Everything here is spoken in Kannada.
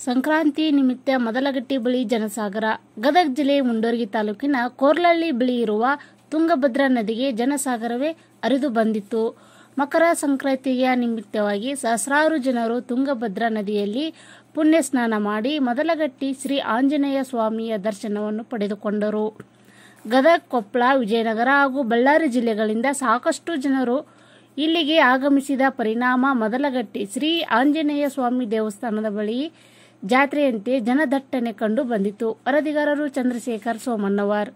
ಸಂಕ್ರಾಂತಿ ನಿಮಿತ್ತ ಮದಲಗಟ್ಟಿ ಬಳಿ ಜನಸಾಗರ. ಗದಗ ಜಿಲ್ಲೆ ಮುಂಡರಗಿ ತಾಲೂಕಿನ ಕೋರ್ಲಹಳ್ಳಿ ಬಳಿ ಇರುವ ತುಂಗಭದ್ರಾ ನದಿಗೆ ಜನಸಾಗರವೇ ಹರಿದು ಬಂದಿತ್ತು. ಮಕರ ಸಂಕ್ರಾಂತಿಯ ನಿಮಿತ್ತವಾಗಿ ಸಹಸ್ರಾರು ಜನರು ತುಂಗಭದ್ರಾ ನದಿಯಲ್ಲಿ ಪುಣ್ಯ ಸ್ನಾನ ಮಾಡಿ ಮದಲಗಟ್ಟಿ ಶ್ರೀ ಆಂಜನೇಯ ಸ್ವಾಮಿಯ ದರ್ಶನವನ್ನು ಪಡೆದುಕೊಂಡರು. ಗದಗ, ಕೊಪ್ಪಳ, ವಿಜಯನಗರ ಹಾಗೂ ಬಳ್ಳಾರಿ ಜಿಲ್ಲೆಗಳಿಂದ ಸಾಕಷ್ಟು ಜನರು ಇಲ್ಲಿಗೆ ಆಗಮಿಸಿದ ಪರಿಣಾಮ ಮದಲಗಟ್ಟಿ ಶ್ರೀ ಆಂಜನೇಯ ಸ್ವಾಮಿ ದೇವಸ್ಥಾನದ ಬಳಿ ಜಾತ್ರೆಯಂತೆ ಜನದಟ್ಟಣೆ ಕಂಡು ಬಂದಿತು. ವರದಿಗಾರರು ಚಂದ್ರಶೇಖರ್ ಸೋಮಣ್ಣವರ್.